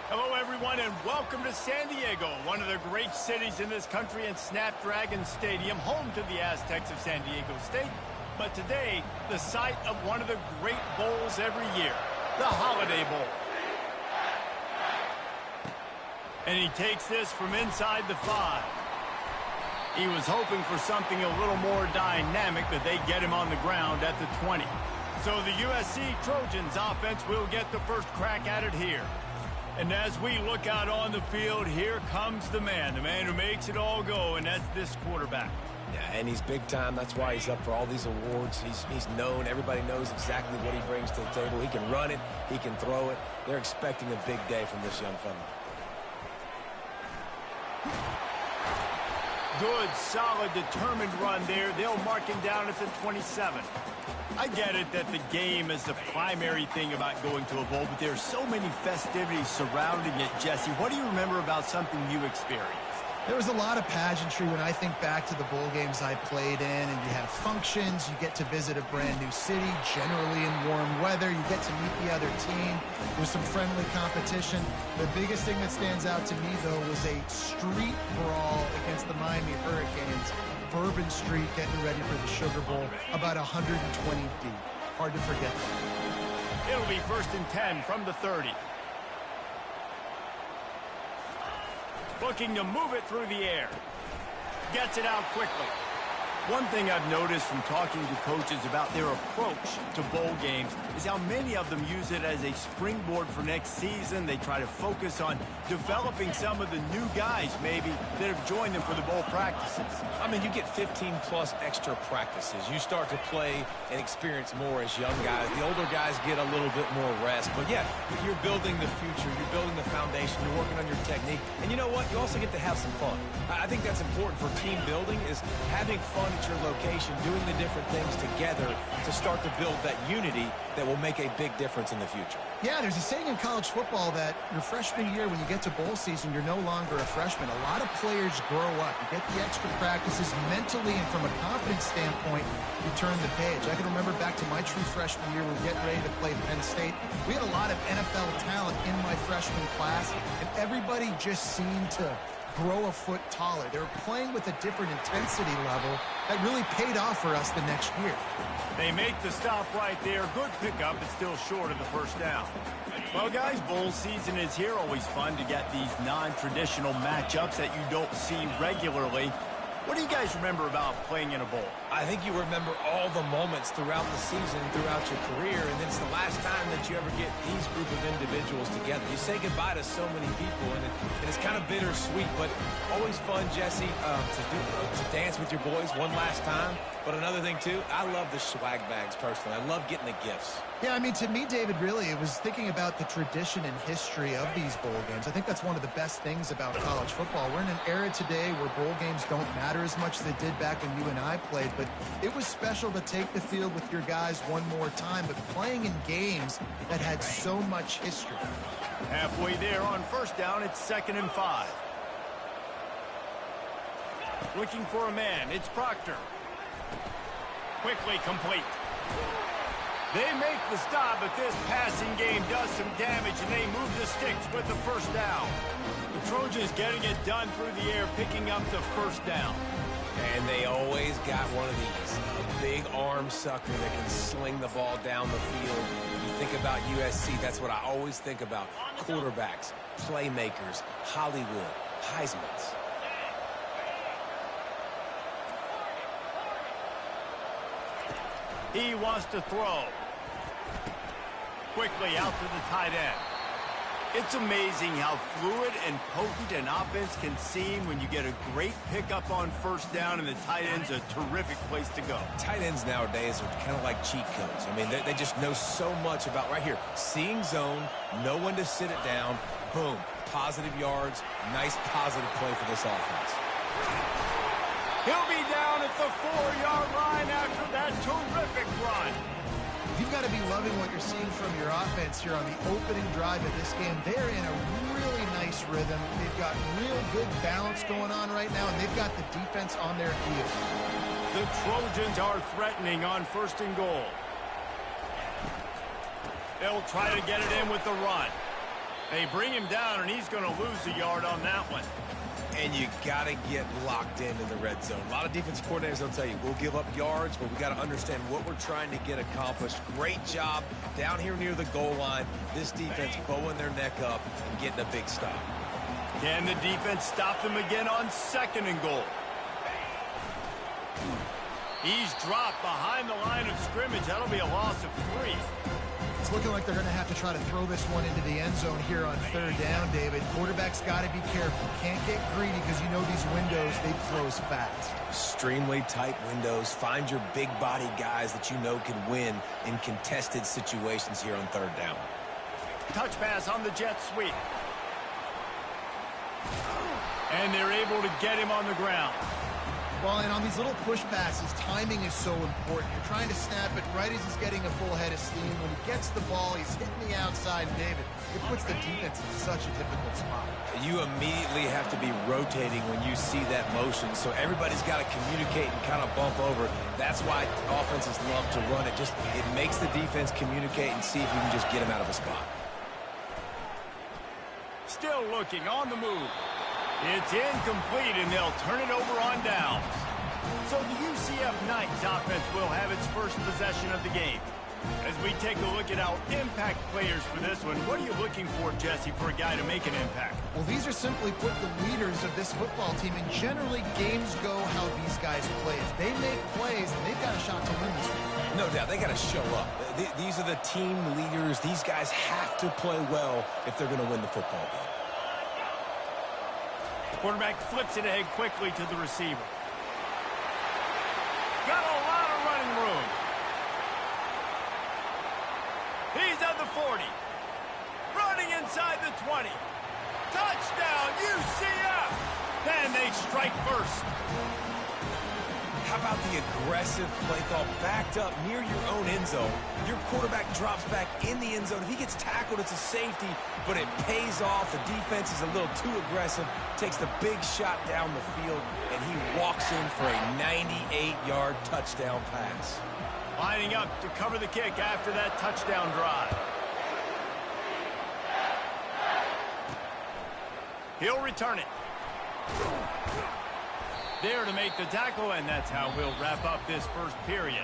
Hello, everyone, and welcome to San Diego, one of the great cities in this country, and Snapdragon Stadium, home to the Aztecs of San Diego State. But today, the site of one of the great bowls every year, the Holiday Bowl. And he takes this from inside the 5. He was hoping for something a little more dynamic, but they get him on the ground at the 20. So the USC Trojans offense will get the first crack at it here. And as we look out on the field, here comes the man who makes it all go, and that's this quarterback. Yeah, and he's big time. That's why he's up for all these awards. He's known. Everybody knows exactly what he brings to the table. He can run it. He can throw it. They're expecting a big day from this young fella. Good, solid, determined run there. They'll mark him down at the 27. I get it that the game is the primary thing about going to a bowl, but there's so many festivities surrounding it, Jesse. What do you remember about something you experienced? There was a lot of pageantry when I think back to the bowl games I played in, and you have functions, you get to visit a brand new city, generally in warm weather, you get to meet the other team, there's some friendly competition. The biggest thing that stands out to me, though, was a street brawl against the Miami Hurricanes. Bourbon Street getting ready for the Sugar Bowl, about 120 deep. Hard to forget that. It'll be 1st and 10 from the 30. Looking to move it through the air. Gets it out quickly. One thing I've noticed from talking to coaches about their approach to bowl games is how many of them use it as a springboard for next season. They try to focus on developing some of the new guys, maybe, that have joined them for the bowl practices. I mean, you get 15-plus extra practices. You start to play and experience more as young guys. The older guys get a little bit more rest. But, yeah, you're building the future. You're building the foundation. You're working on your technique. And you know what? You also get to have some fun. I think that's important for team building, is having fun at your location, doing the different things together to start to build that unity that will make a big difference in the future. Yeah, there's a saying in college football that your freshman year, when you get to bowl season, you're no longer a freshman. A lot of players grow up. You get the extra practices mentally, and from a confidence standpoint, you turn the page. I can remember back to my true freshman year, we were getting ready to play Penn State. We had a lot of NFL talent in my freshman class, and everybody just seemed to grow a foot taller. They were playing with a different intensity level that really paid off for us the next year. They make the stop right there. Good pickup, but still short of the first down. Well, guys, bowl season is here. Always fun to get these non-traditional matchups that you don't see regularly. What do you guys remember about playing in a bowl? I think you remember all the moments throughout the season, throughout your career, and it's the last time that you ever get these group of individuals together. You say goodbye to so many people, and it's kind of bittersweet, but always fun, Jesse, to dance with your boys one last time. But another thing, too, I love the swag bags, personally. I love getting the gifts. Yeah, I mean, to me, David, really, it was thinking about the tradition and history of these bowl games. I think that's one of the best things about college football. We're in an era today where bowl games don't matter as much as they did back when you and I played, but it was special to take the field with your guys one more time, but playing in games that had so much history. Halfway there on first down, it's 2nd and 5. Looking for a man, it's Proctor. Quickly complete. They make the stop, but this passing game does some damage, and they move the sticks with the first down. The Trojans getting it done through the air, picking up the first down. And they always got one of these, a big arm sucker that can sling the ball down the field. You think about USC, that's what I always think about. Quarterbacks, playmakers, Hollywood, Heismans. He wants to throw. Quickly out to the tight end. It's amazing how fluid and potent an offense can seem when you get a great pickup on first down, and the tight end's a terrific place to go. Tight ends nowadays are kind of like cheat codes. I mean, they just know so much about, right here, seeing zone, know when to sit it down, boom, positive yards, nice positive play for this offense. He'll be down at the 4-yard line after that terrific run. You've got to be loving what you're seeing from your offense here on the opening drive of this game. They're in a really nice rhythm. They've got real good balance going on right now, and they've got the defense on their heels. The Trojans are threatening on 1st and goal. They'll try to get it in with the run. They bring him down, and he's going to lose a yard on that one. And you got to get locked in the red zone. A lot of defensive coordinators will tell you, we'll give up yards, but we got to understand what we're trying to get accomplished. Great job down here near the goal line. This defense bowing their neck up and getting a big stop. Can the defense stop them again on 2nd and goal? He's dropped behind the line of scrimmage. That'll be a loss of 3. It's looking like they're going to have to try to throw this one into the end zone here on 3rd down, David. Quarterback's got to be careful. Can't get greedy because you know these windows, they close fast. Extremely tight windows. Find your big body guys that you know can win in contested situations here on 3rd down. Touch pass on the jet sweep. And they're able to get him on the ground. Well, and on these little push passes, timing is so important. You're trying to snap it right as he's getting a full head of steam. When he gets the ball, he's hitting the outside, and David, it puts the defense in such a difficult spot. You immediately have to be rotating when you see that motion, so everybody's got to communicate and kind of bump over. That's why offenses love to run it. It makes the defense communicate and see if you can just get him out of a spot. Still looking on the move. It's incomplete, and they'll turn it over on downs. So the UCF Knights offense will have its first possession of the game. As we take a look at our impact players for this one, what are you looking for, Jesse, for a guy to make an impact? Well, these are simply put the leaders of this football team, and generally games go how these guys play. If they make plays, they've got a shot to win this one. No doubt, they got to show up. These are the team leaders. These guys have to play well if they're going to win the football game. Quarterback flips it ahead quickly to the receiver. Got a lot of running room. He's at the 40. Running inside the 20. Touchdown, UCF! And they strike first. How about the aggressive play call backed up near your own end zone? Your quarterback drops back in the end zone. If he gets tackled, it's a safety, but it pays off. The defense is a little too aggressive, takes the big shot down the field, and he walks in for a 98-yard touchdown pass. Lining up to cover the kick after that touchdown drive. He'll return it. There to make the tackle, and that's how we'll wrap up this first period.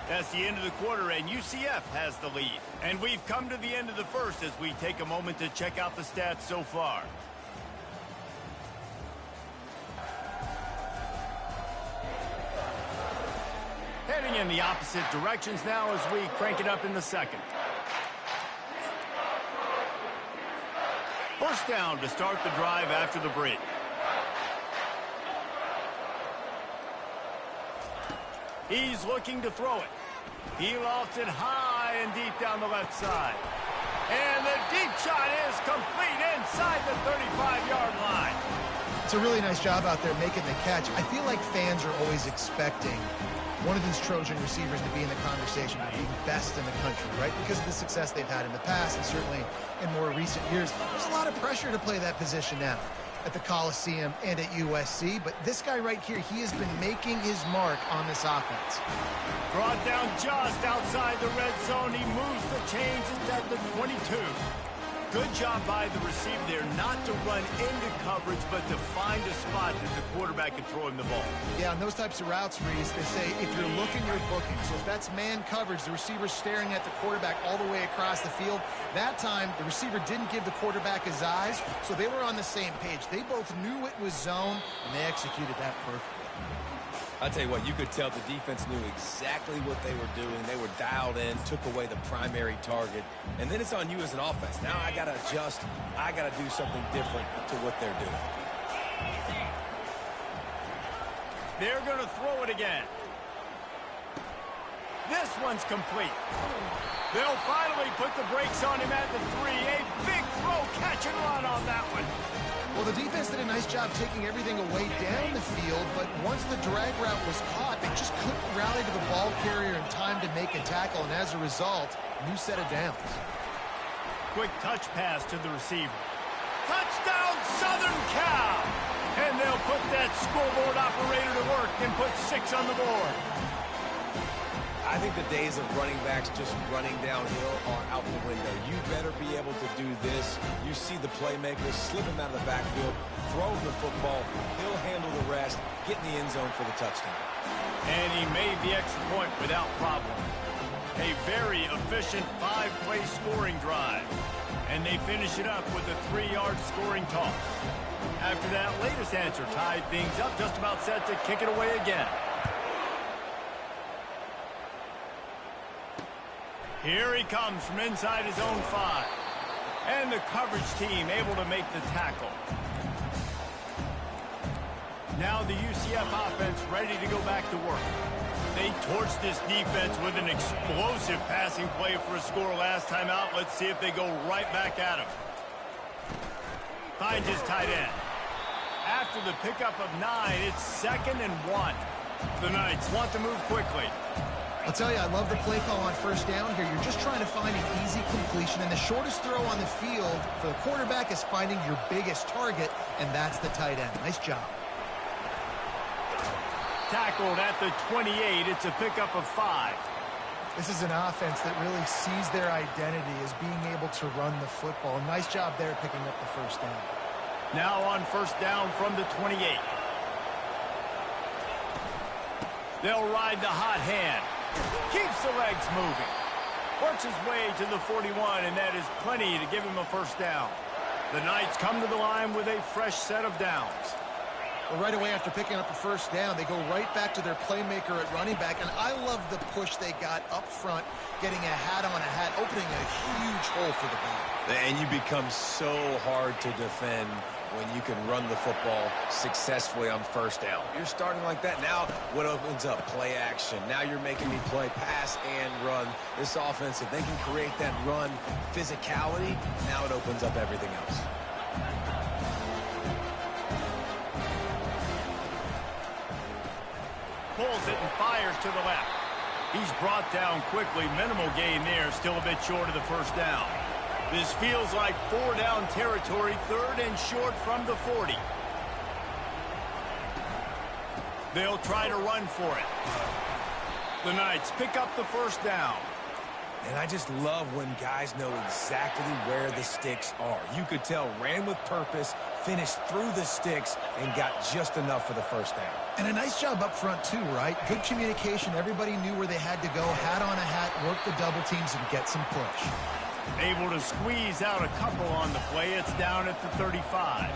That's the end of the quarter, and UCF has the lead. And we've come to the end of the first as we take a moment to check out the stats so far. Heading in the opposite directions now as we crank it up in the second. First down to start the drive after the break. He's looking to throw it. He lofts it high and deep down the left side. And the deep shot is complete inside the 35-yard line. It's a really nice job out there making the catch. I feel like fans are always expecting one of these Trojan receivers to be in the conversation of being best in the country, right? Because of the success they've had in the past and certainly in more recent years. There's a lot of pressure to play that position now at the Coliseum and at USC, but this guy right here, he has been making his mark on this offense. Brought down just outside the red zone. He moves the chains. It's at the 22. Good job by the receiver there not to run into coverage, but to find a spot that the quarterback can throw him the ball. Yeah, on those types of routes, Reese, they say if you're looking, you're booking. So if that's man coverage, the receiver's staring at the quarterback all the way across the field. That time, the receiver didn't give the quarterback his eyes, so they were on the same page. They both knew it was zone, and they executed that perfectly. I'll tell you what, you could tell the defense knew exactly what they were doing. They were dialed in, took away the primary target, and then it's on you as an offense. Now I got to adjust. I got to do something different to what they're doing. They're going to throw it again. This one's complete. They'll finally put the brakes on him at the 3. A big throw, catch and run on that one. Well, the defense did a nice job taking everything away down the field, but once the drag route was caught, they just couldn't rally to the ball carrier in time to make a tackle, and as a result, new set of downs. Quick touch pass to the receiver. Touchdown, Southern Cal! And they'll put that scoreboard operator to work and put 6 on the board. I think the days of running backs just running downhill are out the window. You better be able to do this. You see the playmakers slip him out of the backfield, throw him the football, he'll handle the rest, get in the end zone for the touchdown. And he made the extra point without problem. A very efficient 5-play scoring drive. And they finish it up with a 3-yard scoring toss. After that latest answer tied things up, just about set to kick it away again. Here he comes from inside his own 5. And the coverage team able to make the tackle. Now the UCF offense ready to go back to work. They torched this defense with an explosive passing play for a score last time out. Let's see if they go right back at him. Finds his tight end. After the pickup of 9, it's 2nd and 1. The Knights want to move quickly. I'll tell you, I love the play call on first down here. You're just trying to find an easy completion, and the shortest throw on the field for the quarterback is finding your biggest target, and that's the tight end. Nice job. Tackled at the 28. It's a pickup of 5. This is an offense that really sees their identity as being able to run the football. Nice job there picking up the first down. Now on first down from the 28. They'll ride the hot hand. Keeps the legs moving. Works his way to the 41, and that is plenty to give him a first down. The Knights come to the line with a fresh set of downs. Well, right away after picking up a first down, they go right back to their playmaker at running back, and I love the push they got up front, getting a hat on a hat, opening a huge hole for the back. And you become so hard to defend when you can run the football successfully on first down. You're starting like that. Now what opens up? Play action. Now you're making me play pass and run. This offense, if they can create that run physicality, now it opens up everything else. Pulls it and fires to the left. He's brought down quickly. Minimal gain there. Still a bit short of the first down. This feels like 4-down territory. 3rd and short from the 40. They'll try to run for it. The Knights pick up the first down. And I just love when guys know exactly where the sticks are. You could tell ran with purpose, finished through the sticks, and got just enough for the first down. And a nice job up front, too, right? Good communication. Everybody knew where they had to go. Hat on a hat, work the double teams, and get some push. Able to squeeze out a couple on the play. It's down at the 35.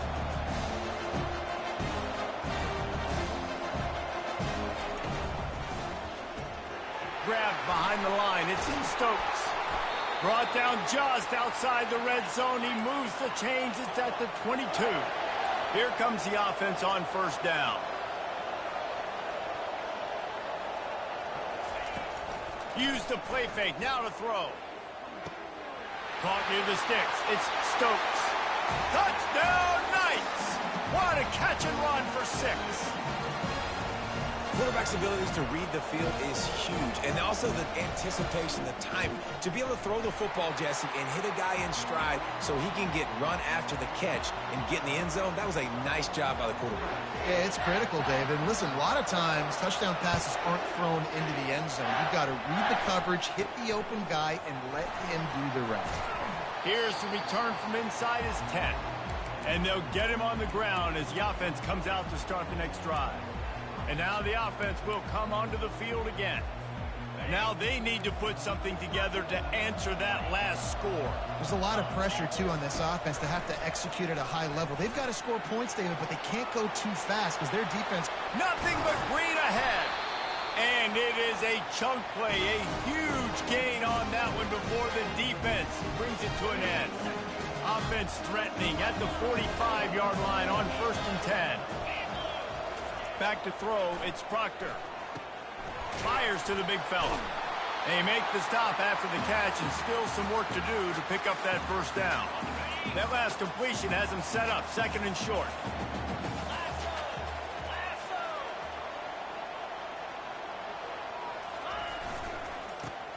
Grabbed behind the line. It's in Stokes. Brought down just outside the red zone. He moves the chains. It's at the 22. Here comes the offense on first down. Use the play fake. Now to throw. Caught near the sticks. It's Stokes. Touchdown, Knights! What a catch and run for 6. Quarterback's abilities to read the field is huge, and also the anticipation, the timing. To be able to throw the football, Jesse, and hit a guy in stride so he can get run after the catch and get in the end zone, that was a nice job by the quarterback. Yeah, it's critical, David. Listen, a lot of times touchdown passes aren't thrown into the end zone. You've got to read the coverage, hit the open guy, and let him do the rest. Here's the return from inside his 10. And they'll get him on the ground as the offense comes out to start the next drive. And now the offense will come onto the field again. Now they need to put something together to answer that last score. There's a lot of pressure, too, on this offense to have to execute at a high level. They've got to score points, David, but they can't go too fast because their defense... Nothing but green ahead. And it is a chunk play, a huge gain on that one before the defense brings it to an end. Offense threatening at the 45-yard line on 1st and 10. Back to throw, it's Proctor. Fires to the big fella. They make the stop after the catch and still some work to do to pick up that first down. That last completion has them set up 2nd and short.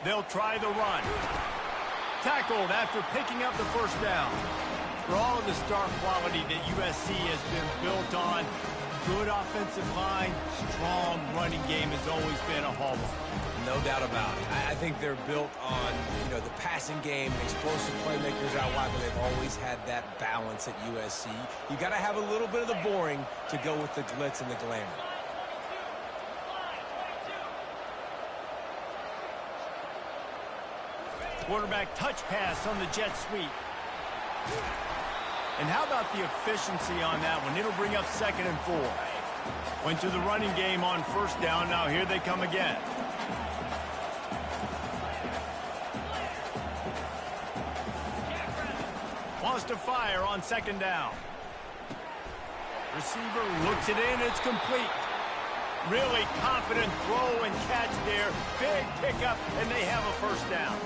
They'll try the run. Tackled after picking up the first down. For all of the star quality that USC has been built on, good offensive line, strong running game has always been a hallmark. No doubt about it. I think they're built on, the passing game, explosive playmakers out wide, but they've always had that balance at USC. You got to have a little bit of the boring to go with the glitz and the glamour. Quarterback touch pass on the jet sweep. And how about the efficiency on that one? It'll bring up 2nd and 4. Went to the running game on 1st down. Now here they come again. Wants to fire on 2nd down. Receiver looks it in. It's complete. Really confident throw and catch there. Big pickup, and they have a 1st down.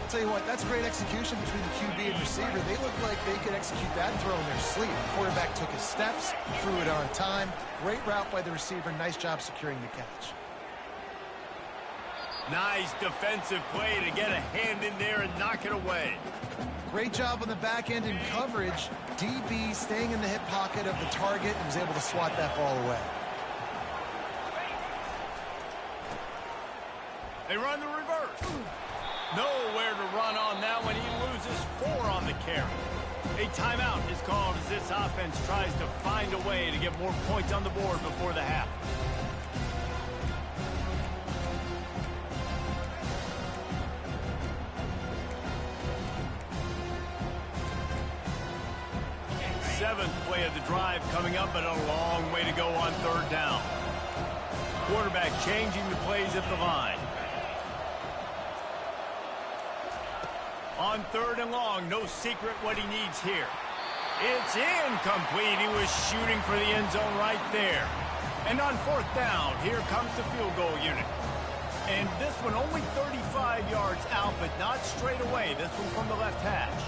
Tell you what, that's great execution between the QB and receiver. They look like they could execute that throw in their sleep. The quarterback took his steps, threw it on time. Great route by the receiver. Nice job securing the catch. Nice defensive play to get a hand in there and knock it away. Great job on the back end in coverage. DB staying in the hip pocket of the target and was able to swat that ball away. They run the reverse. Nowhere to run on that one. He loses 4 on the carry. A timeout is called as this offense tries to find a way to get more points on the board before the half. Seventh play of the drive coming up, but a long way to go on 3rd down. Quarterback changing the plays at the line. On 3rd and long, no secret what he needs here. It's incomplete. He was shooting for the end zone right there. And on 4th down, here comes the field goal unit. And this one only 35 yards out, but not straight away. This one from the left hash.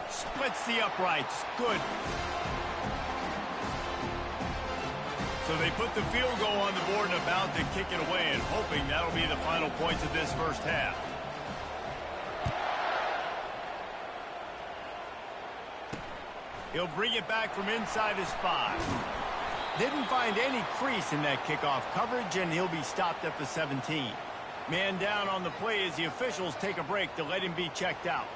Splits the uprights. Good. So they put the field goal on the board and about to kick it away, and hoping that'll be the final points of this 1st half. He'll bring it back from inside his 5. Didn't find any crease in that kickoff coverage, and he'll be stopped at the 17. Man down on the play as the officials take a break to let him be checked out.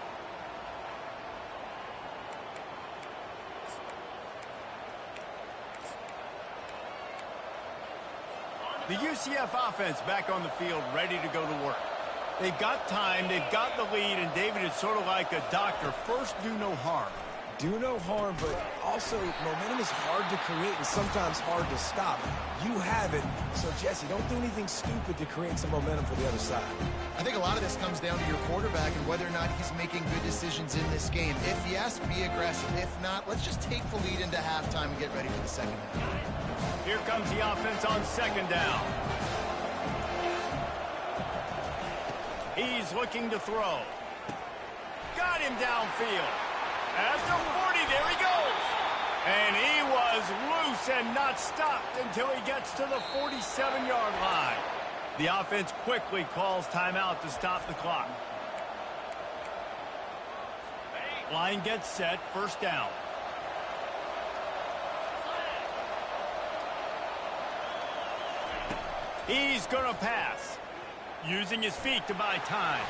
The UCF offense back on the field, ready to go to work. They've got time, they've got the lead, and David, it's sort of like a doctor. First, do no harm. Do no harm, but also momentum is hard to create and sometimes hard to stop. You have it, so Jesse, don't do anything stupid to create some momentum for the other side. I think a lot of this comes down to your quarterback and whether or not he's making good decisions in this game. If yes, be aggressive. If not, let's just take the lead into halftime and get ready for the 2nd half. Here comes the offense on 2nd down. He's looking to throw. Got him downfield. At the 40, there he goes. And he was loose and not stopped until he gets to the 47-yard line. The offense quickly calls timeout to stop the clock. Line gets set, 1st down. He's going to pass, using his feet to buy time.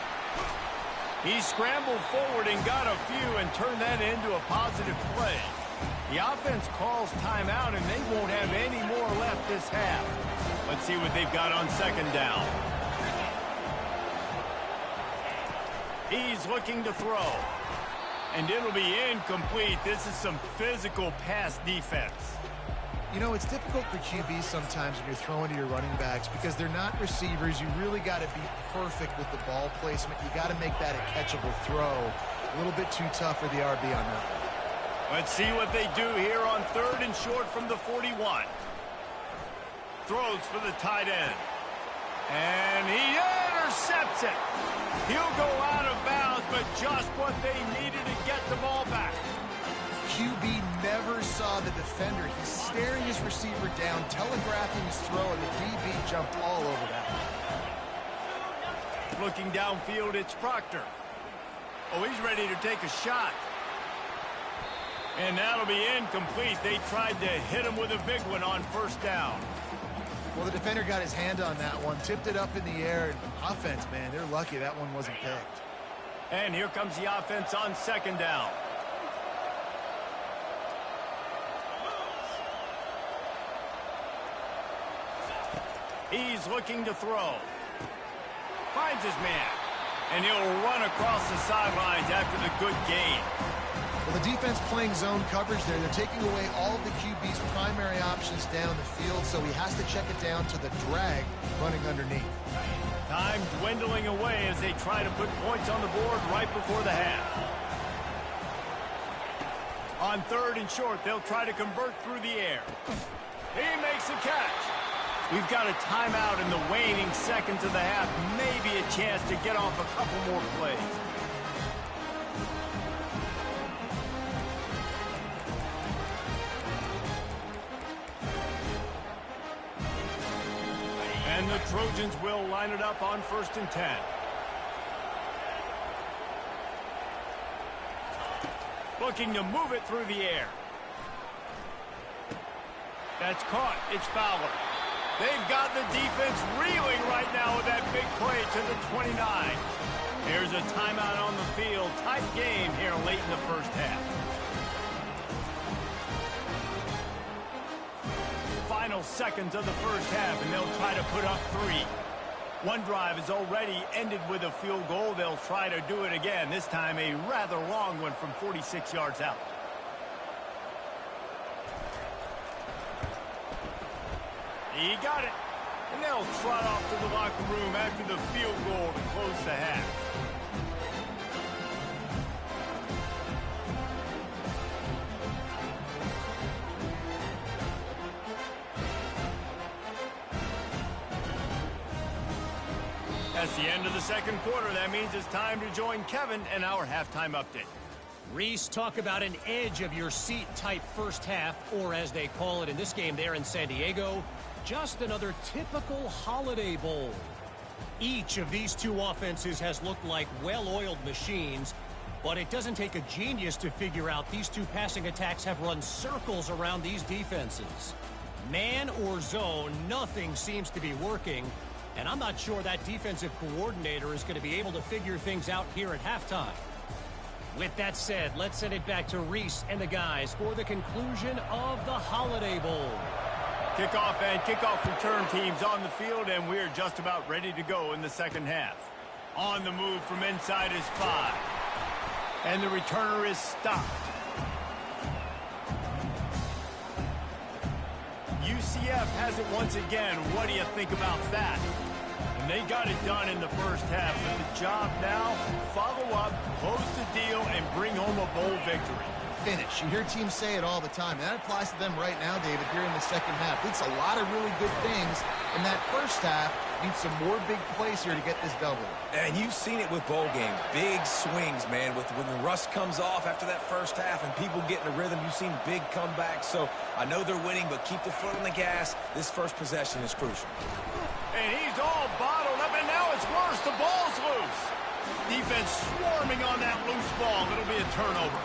He scrambled forward and got a few and turned that into a positive play. The offense calls timeout, and they won't have any more left this half. Let's see what they've got on 2nd down. He's looking to throw. And it'll be incomplete. This is some physical pass defense. You know, it's difficult for QBs sometimes when you're throwing to your running backs because they're not receivers. You really got to be perfect with the ball placement. You got to make that a catchable throw. A little bit too tough for the RB on that one. Let's see what they do here on 3rd and short from the 41. Throws for the tight end. And he intercepts it. He'll go out of bounds, but just what they needed to get the ball back. QB never saw the defender. He's staring his receiver down, telegraphing his throw, and the DB jumped all over that. Looking downfield, it's Proctor. Oh, he's ready to take a shot. And that'll be incomplete. They tried to hit him with a big one on first down. Well, the defender got his hand on that one, tipped it up in the air. Offense, man, they're lucky that one wasn't picked. And here comes the offense on second down. He's looking to throw. Finds his man. And he'll run across the sidelines after the good gain. Well, the defense playing zone coverage there. They're taking away all of the QB's primary options down the field, so he has to check it down to the drag running underneath. Time dwindling away as they try to put points on the board right before the half. On third and short, they'll try to convert through the air. He makes the catch. We've got a timeout in the waning seconds of the half. Maybe a chance to get off a couple more plays. And the Trojans will line it up on 1st and 10. Looking to move it through the air. That's caught. It's Fowler. They've got the defense reeling right now with that big play to the 29. Here's a timeout on the field. Tight game here late in the first half. Final seconds of the first half, and they'll try to put up 3. One drive is already ended with a field goal. They'll try to do it again, this time a rather long one from 46 yards out. He got it. And they'll trot off to the locker room after the field goal to close the half. That's the end of the second quarter. That means it's time to join Kevin and our halftime update. Reese, talk about an edge of your seat type first half, or as they call it in this game there in San Diego, just another typical Holiday Bowl. Each of these two offenses has looked like well-oiled machines, but it doesn't take a genius to figure out these two passing attacks have run circles around these defenses. Man or zone, nothing seems to be working, and I'm not sure that defensive coordinator is going to be able to figure things out here at halftime. With that said, let's send it back to Reese and the guys for the conclusion of the Holiday Bowl. Kickoff and kickoff return teams on the field, and we're just about ready to go in the second half. On the move from inside is 5. And the returner is stopped. UCF has it once again. What do you think about that? And they got it done in the first half. But the job now, follow up, close the deal, and bring home a bowl victory. Finish. You hear teams say it all the time, and that applies to them right now, David, here in the second half. It's a lot of really good things in that first half. Need some more big plays here to get this W. And you've seen it with bowl games. Big swings, man. When the rust comes off after that first half and people get in a rhythm, you've seen big comebacks. So I know they're winning, but keep the foot on the gas. This first possession is crucial. And he's all bottled up, and now it's worse. The ball's loose. Defense swarming on that loose ball. It'll be a turnover.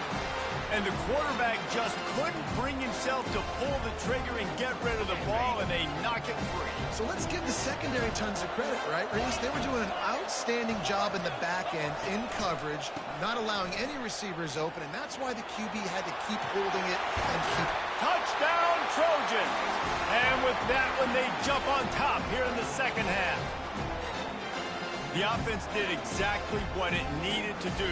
And the quarterback just couldn't bring himself to pull the trigger and get rid of the ball, and they knock it free. So let's give the secondary tons of credit, right, Reese? They were doing an outstanding job in the back end, in coverage, not allowing any receivers open, and that's why the QB had to keep holding it and keep... Touchdown, Trojans! And with that one, they jump on top here in the second half. The offense did exactly what it needed to do,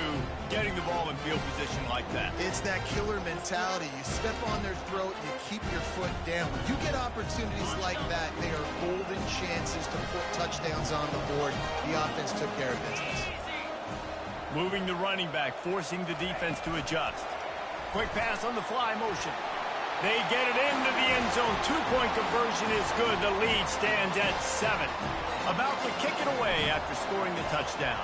getting the ball in field position like that. It's that killer mentality. You step on their throat, you keep your foot down. When you get opportunities like that, they are golden chances to put touchdowns on the board. The offense took care of business. Moving the running back, forcing the defense to adjust. Quick pass on the fly motion. They get it into the end zone. 2-point conversion is good. The lead stands at 7. About to kick it away after scoring the touchdown.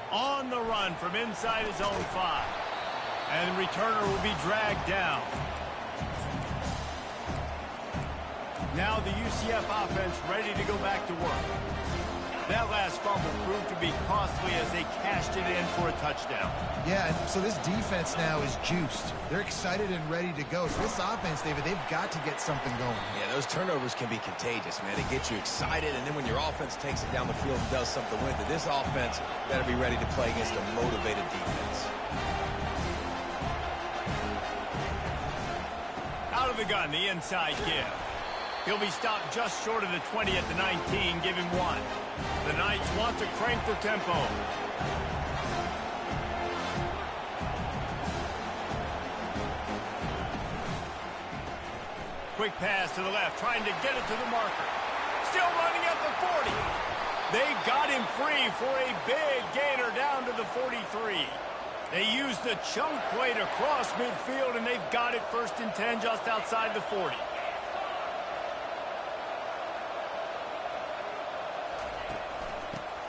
On the run from inside his own 5. And the returner will be dragged down. Now the UCF offense ready to go back to work. That last fumble proved to be costly as they cashed it in for a touchdown. Yeah, and so this defense now is juiced. They're excited and ready to go. So this offense, David, they've got to get something going. Yeah, those turnovers can be contagious, man. They get you excited, and then when your offense takes it down the field and does something with it, this offense better be ready to play against a motivated defense. Out of the gun, the inside give. He'll be stopped just short of the 20 at the 19, give him 1. The Knights want to crank their tempo. Quick pass to the left, trying to get it to the marker. Still running at the 40. They got him free for a big gainer down to the 43. They used the chunk play to cross midfield, and they've got it 1st and 10 just outside the 40.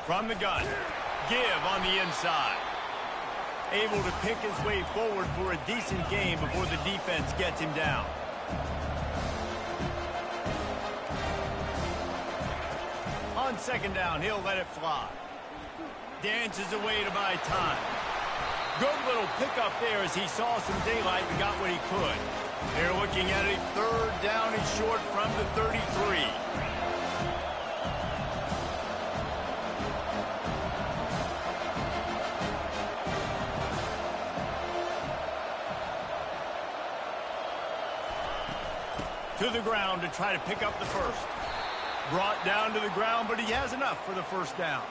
From the gun, give on the inside. Able to pick his way forward for a decent gain before the defense gets him down. On 2nd down, he'll let it fly. Dances away to buy time. Good little pickup there as he saw some daylight and got what he could. They're looking at a 3rd down and short from the 33. To the ground to try to pick up the 1st. Brought down to the ground, but he has enough for the 1st down.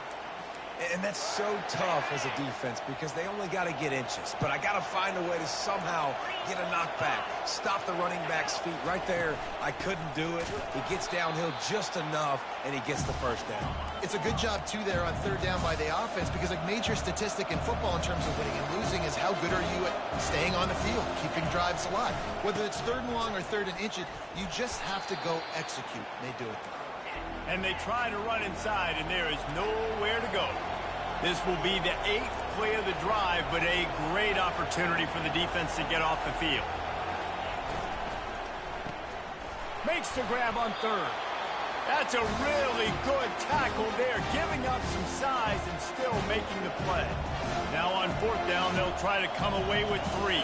And that's so tough as a defense because they only got to get inches. But I got to find a way to somehow get a knockback, stop the running back's feet right there. I couldn't do it. He gets downhill just enough, and he gets the 1st down. It's a good job, too, there on 3rd down by the offense because a major statistic in football in terms of winning and losing is how good are you at staying on the field, keeping drives alive. Whether it's 3rd and long or 3rd and inches, you just have to go execute. And they do it. And they try to run inside, and there is nowhere to go. This will be the 8th play of the drive, but a great opportunity for the defense to get off the field. Makes the grab on 3rd. That's a really good tackle there, giving up some size and still making the play. Now on 4th down, they'll try to come away with 3.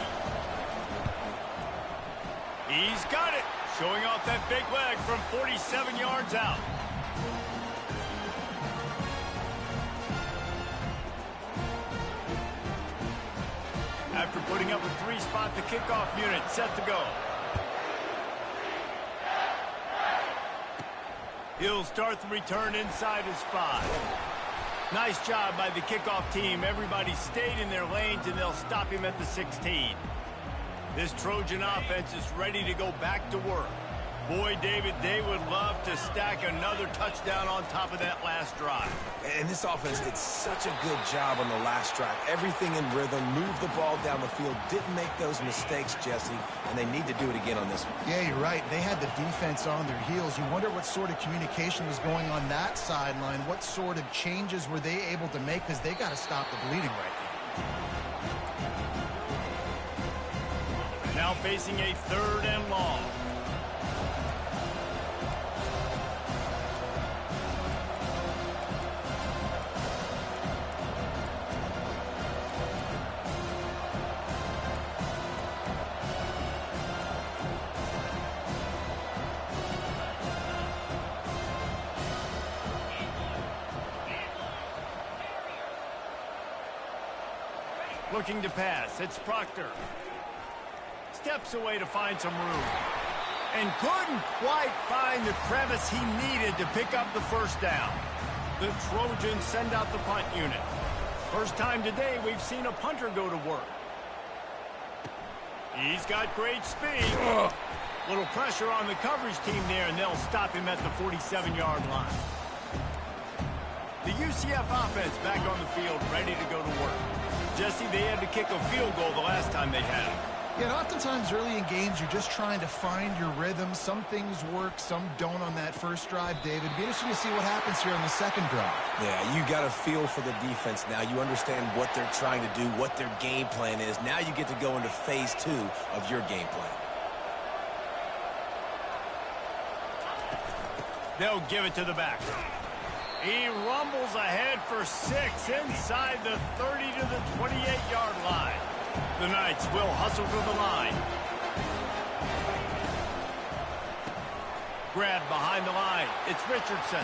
He's got it, showing off that big leg from 47 yards out. After putting up a 3-spot, the kickoff unit set to go. He'll start the return inside his 5. Nice job by the kickoff team. Everybody stayed in their lanes, and they'll stop him at the 16. This Trojan offense is ready to go back to work. Boy, David, they would love to stack another touchdown on top of that last drive. And this offense did such a good job on the last drive. Everything in rhythm, moved the ball down the field, didn't make those mistakes, Jesse, and they need to do it again on this one. Yeah, you're right. They had the defense on their heels. You wonder what sort of communication was going on that sideline. What sort of changes were they able to make because they got to stop the bleeding right now. Now facing a 3rd and long. Looking to pass, it's Proctor. Steps away to find some room. And couldn't quite find the crevice he needed to pick up the 1st down. The Trojans send out the punt unit. First time today we've seen a punter go to work. He's got great speed. Little pressure on the coverage team there, and they'll stop him at the 47-yard line. The UCF offense back on the field, ready to go to work. Jesse, they had to kick a field goal the last time they had it. Yeah, and oftentimes early in games, you're just trying to find your rhythm. Some things work, some don't on that first drive, David. It'd be interesting to see what happens here on the second drive. Yeah, you got a feel for the defense now. You understand what they're trying to do, what their game plan is. Now you get to go into phase 2 of your game plan. They'll give it to the back. He rumbles ahead for 6 inside the 30 to the 28-yard line. The Knights will hustle to the line. Grab behind the line. It's Richardson.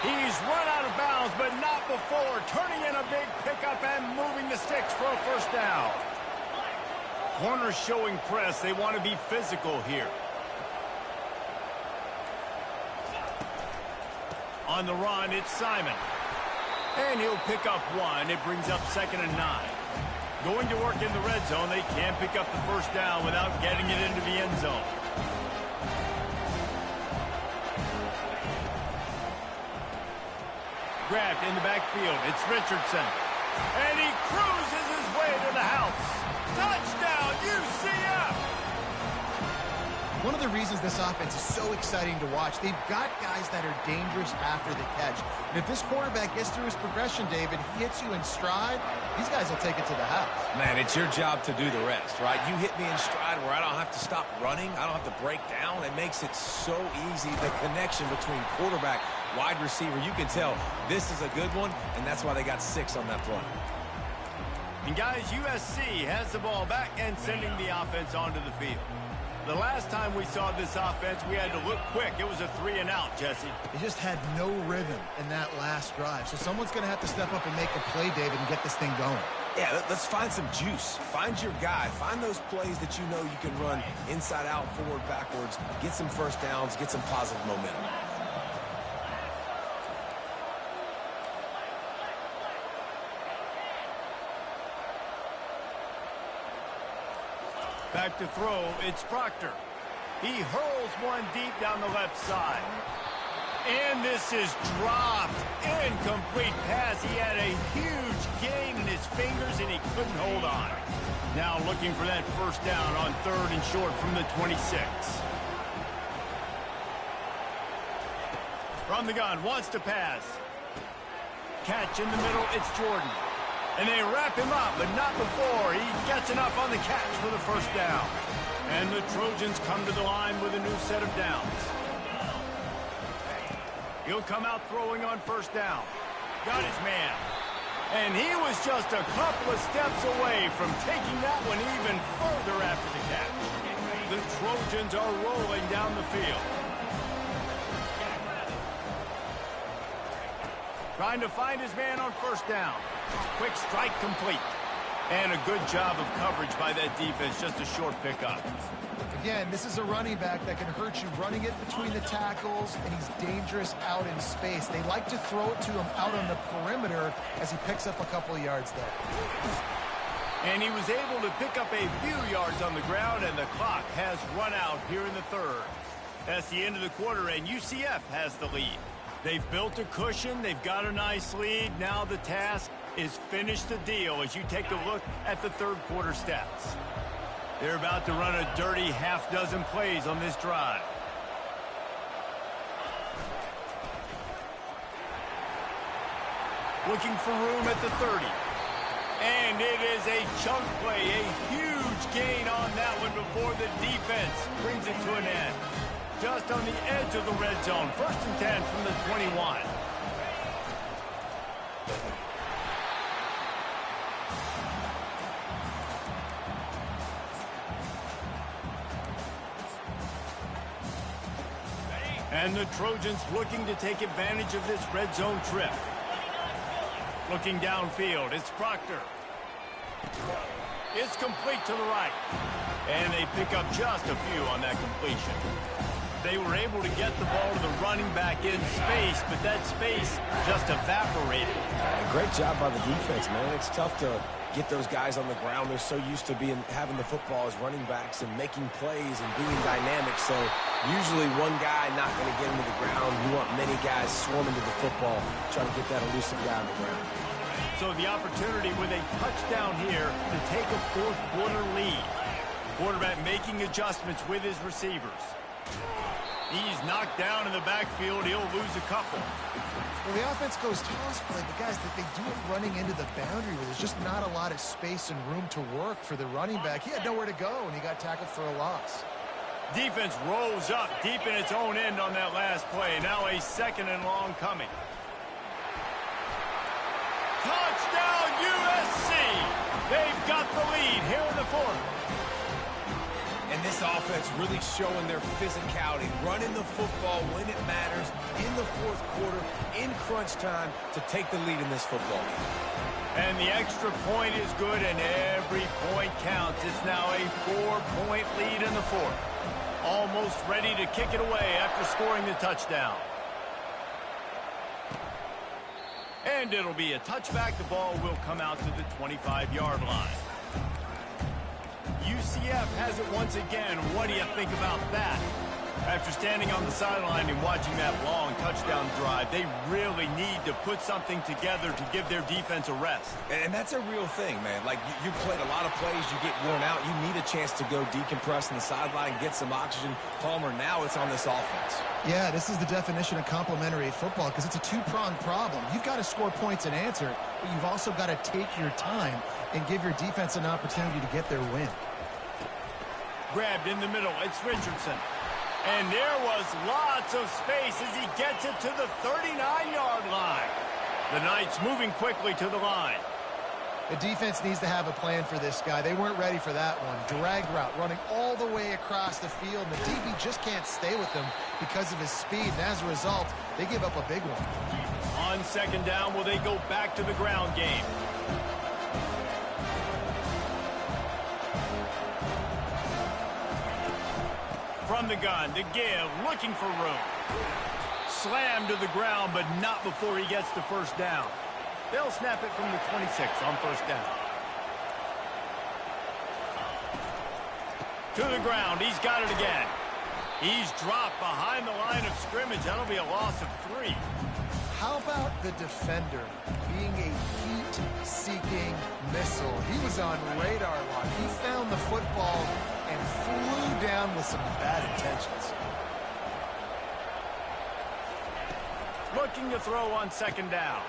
He's run out of bounds, but not before turning in a big pickup and moving the sticks for a first down. Corners showing press. They want to be physical here. On the run, it's Simon. And he'll pick up 1. It brings up 2nd and 9. Going to work in the red zone. They can't pick up the first down without getting it into the end zone. Grabbed in the backfield. It's Richardson. And he cruises his way to the house. Touchdown, UCF! One of the reasons this offense is so exciting to watch, they've got guys that are dangerous after the catch. And if this quarterback gets through his progression, David, he hits you in stride, these guys will take it to the house. Man, it's your job to do the rest, right? You hit me in stride where I don't have to stop running. I don't have to break down. It makes it so easy. The connection between quarterback, wide receiver, you can tell this is a good one, and that's why they got 6 on that play. And guys, USC has the ball back and sending the offense onto the field. The last time we saw this offense, we had to look quick. It was a 3-and-out, Jesse. They just had no rhythm in that last drive. So someone's going to have to step up and make a play, David, and get this thing going. Yeah, let's find some juice. Find your guy. Find those plays that you know you can run inside out, forward, backwards. Get some first downs. Get some positive momentum. Back to throw, it's Proctor. He hurls one deep down the left side. And this is dropped. Incomplete pass. He had a huge gain in his fingers, and he couldn't hold on. Now looking for that first down on 3rd and short from the 26. From the gun, wants to pass. Catch in the middle, it's Jordan. And they wrap him up, but not before he gets enough on the catch for the first down. And the Trojans come to the line with a new set of downs. He'll come out throwing on first down. Got his man. And he was just a couple of steps away from taking that one even further after the catch. The Trojans are rolling down the field. Trying to find his man on first down. Quick strike complete. And a good job of coverage by that defense. Just a short pickup. Again, this is a running back that can hurt you running it between the tackles, and he's dangerous out in space. They like to throw it to him out on the perimeter as he picks up a couple of yards there. And he was able to pick up a few yards on the ground, and the clock has run out here in the 3rd. That's the end of the quarter, and UCF has the lead. They've built a cushion. They've got a nice lead. Now the task is finish the deal as you take a look at the 3rd quarter stats. They're about to run a dirty half-dozen plays on this drive. Looking for room at the 30. And it is a chunk play, a huge gain on that one before the defense brings it to an end. Just on the edge of the red zone. 1st and 10 from the 21. And the Trojans looking to take advantage of this red zone trip. Looking downfield, it's Proctor. It's complete to the right. And they pick up just a few on that completion. They were able to get the ball to the running back in space, but that space just evaporated. Great job by the defense, man. It's tough to get those guys on the ground. They're so used to having the football as running backs and making plays and being dynamic. So usually one guy not going to get into the ground. You want many guys swarming to the football, trying to get that elusive guy on the ground. So the opportunity with a touchdown here to take a 4th quarter lead. Quarterback making adjustments with his receivers. He's knocked down in the backfield. He'll lose a couple. Well, the offense goes toss play, but guys, they do it running into the boundary where there's just not a lot of space and room to work for the running back. He had nowhere to go, and he got tackled for a loss. Defense rolls up deep in its own end on that last play. Now a 2nd and long coming. Touchdown, USC! They've got the lead here in the fourth. And this offense really showing their physicality, running the football when it matters, in the fourth quarter, in crunch time, to take the lead in this football game. And the extra point is good, and every point counts. It's now a 4-point lead in the fourth. Almost ready to kick it away after scoring the touchdown. And it'll be a touchback. The ball will come out to the 25-yard line. UCF has it once again. What do you think about that? After standing on the sideline and watching that long touchdown drive, they really need to put something together to give their defense a rest. And that's a real thing, man. Like, you played a lot of plays, you get worn out, you need a chance to go decompress on the sideline, get some oxygen. Palmer, now it's on this offense. Yeah, this is the definition of complementary football because it's a two-pronged problem. You've got to score points and answer, but you've also got to take your time and give your defense an opportunity to get their win. Grabbed in the middle, it's Richardson. And there was lots of space as he gets it to the 39-yard line. The Knights moving quickly to the line. The defense needs to have a plan for this guy. They weren't ready for that one. Drag route, running all the way across the field. And the DB just can't stay with him because of his speed. And as a result, they give up a big one. On second down, will they go back to the ground game? From the gun, to give, looking for room. Slammed to the ground, but not before he gets the first down. They'll snap it from the 26 on first down. To the ground, he's got it again. He's dropped behind the line of scrimmage. That'll be a loss of 3. How about the defender being a heat-seeking missile? He was on radar lock. He found the football and flew down with some bad intentions. Looking to throw on second down.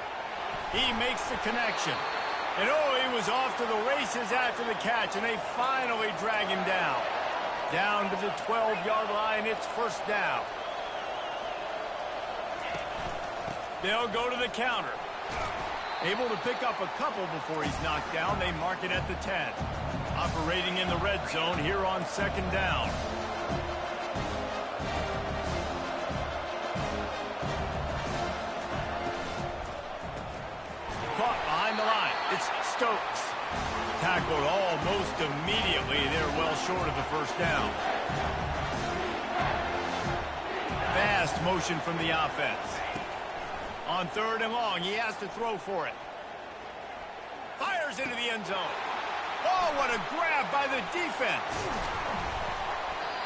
He makes the connection. And oh, he was off to the races after the catch, and they finally drag him down. Down to the 12-yard line, it's first down. They'll go to the counter. Able to pick up a couple before he's knocked down. They mark it at the 10. Operating in the red zone here on second down. Caught behind the line. It's Stokes. Tackled almost immediately. They're well short of the first down. Fast motion from the offense. On third and long, he has to throw for it. Fires into the end zone. Oh, what a grab by the defense.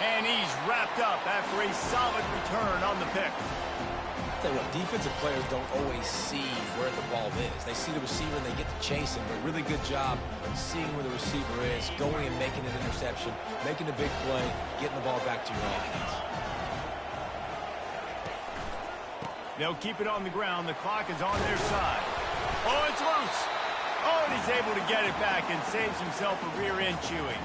And he's wrapped up after a solid return on the pick. Tell you what, defensive players don't always see where the ball is. They see the receiver and they get to chase him. But really good job seeing where the receiver is, going and making an interception, making a big play, getting the ball back to your offense. They'll keep it on the ground. The clock is on their side. Oh, it's loose. Oh, and he's able to get it back and saves himself a rear end chewing.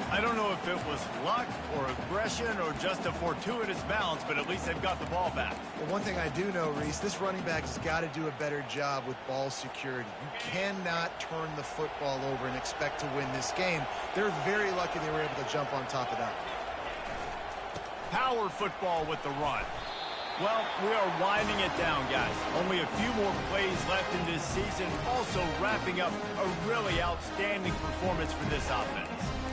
I don't know if it was luck or aggression or just a fortuitous bounce, but at least they've got the ball back. Well, one thing I do know, Reese, this running back has got to do a better job with ball security. You cannot turn the football over and expect to win this game. They're very lucky they were able to jump on top of that. Power football with the run. Well, we are winding it down, guys. Only a few more plays left in this season. Also wrapping up a really outstanding performance for this offense.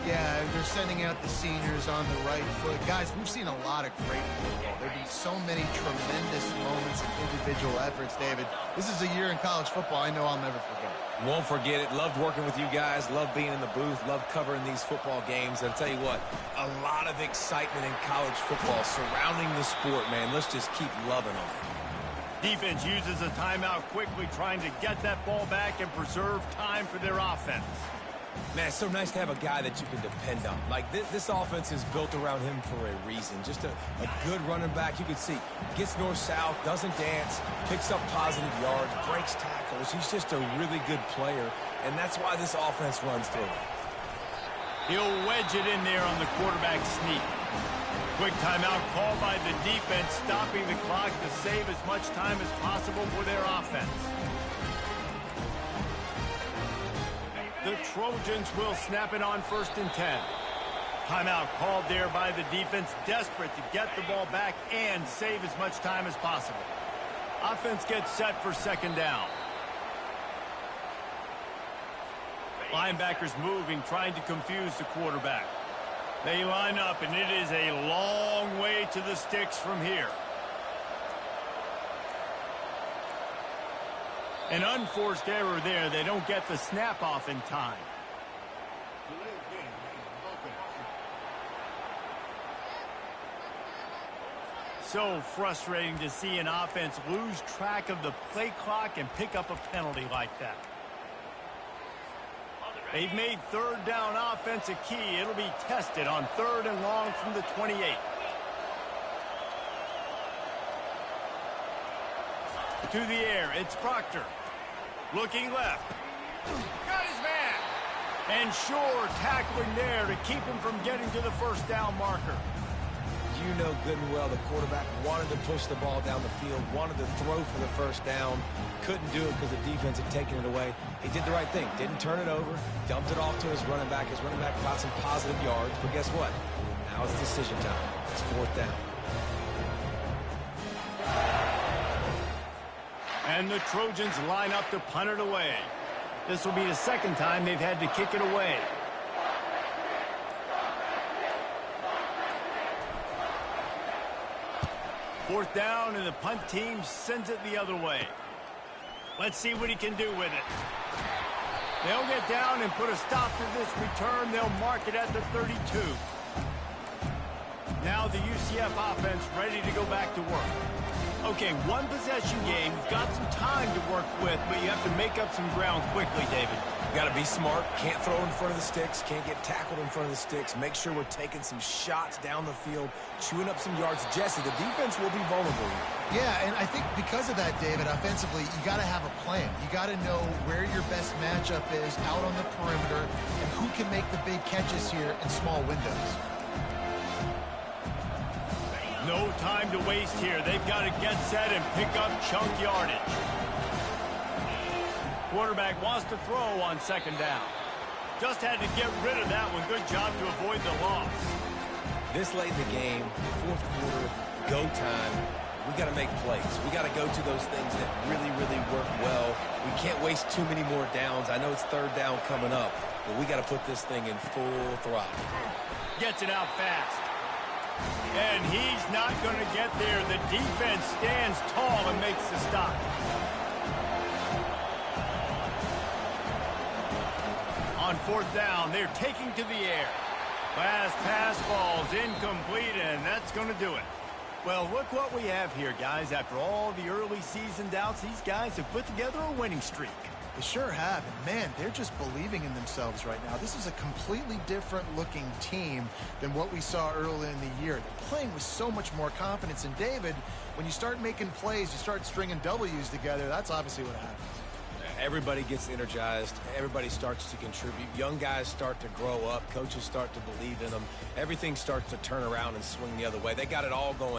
Yeah, they're sending out the seniors on the right foot. Guys, we've seen a lot of great football. There have been so many tremendous moments and individual efforts, David. This is a year in college football I know I'll never forget. Won't forget it. Loved working with you guys. Loved being in the booth. Loved covering these football games. And I'll tell you what, a lot of excitement in college football surrounding the sport, man. Let's just keep loving them. Defense uses a timeout quickly, trying to get that ball back and preserve time for their offense. Man, it's so nice to have a guy that you can depend on. Like, this offense is built around him for a reason. Just a good running back. You can see, gets north-south, doesn't dance, picks up positive yards, breaks tackles. He's just a really good player, and that's why this offense runs through him. He'll wedge it in there on the quarterback sneak. Quick timeout call by the defense, stopping the clock to save as much time as possible for their offense. Trojans will snap it on 1st and 10. Timeout called there by the defense, desperate to get the ball back and save as much time as possible. Offense gets set for 2nd down. Linebackers moving, trying to confuse the quarterback. They line up, and it is a long way to the sticks from here. An unforced error there. They don't get the snap off in time. So frustrating to see an offense lose track of the play clock and pick up a penalty like that. They've made 3rd down offense a key. It'll be tested on 3rd and long from the 28. To the air, it's Proctor. Looking left. Got his man. And Shore tackling there to keep him from getting to the 1st down marker. You know good and well the quarterback wanted to push the ball down the field, wanted to throw for the 1st down, couldn't do it because the defense had taken it away. He did the right thing, didn't turn it over, dumped it off to his running back. His running back got some positive yards, but guess what? Now it's decision time. It's 4th down. And the Trojans line up to punt it away. This will be the 2nd time they've had to kick it away. Fourth down, and the punt team sends it the other way. Let's see what he can do with it. They'll get down and put a stop to this return. They'll mark it at the 32. Now the UCF offense ready to go back to work. Okay, 1 possession game. You've got some time to work with, but you have to make up some ground quickly, David. You got to be smart. Can't throw in front of the sticks. Can't get tackled in front of the sticks. Make sure we're taking some shots down the field, chewing up some yards. Jesse, the defense will be vulnerable here. Yeah, and I think because of that, David, offensively, you got to have a plan. You got to know where your best matchup is out on the perimeter and who can make the big catches here in small windows. No time to waste here. They've got to get set and pick up chunk yardage. Quarterback wants to throw on 2nd down. Just had to get rid of that one. Good job to avoid the loss. This late in the game, 4th quarter, go time, we got to make plays. We got to go to those things that really, really work well. We can't waste too many more downs. I know it's 3rd down coming up, but we got to put this thing in full throttle. Gets it out fast. And he's not going to get there. The defense stands tall and makes the stop. On 4th down, they're taking to the air. Last pass falls incomplete, and that's going to do it. Well, look what we have here, guys. After all the early season doubts, these guys have put together a winning streak. They sure have, and man, they're just believing in themselves right now. This is a completely different looking team than what we saw early in the year. They're playing with so much more confidence, and David, when you start making plays, you start stringing W's together, that's obviously what happens. Everybody gets energized. Everybody starts to contribute. Young guys start to grow up. Coaches start to believe in them. Everything starts to turn around and swing the other way. They got it all going.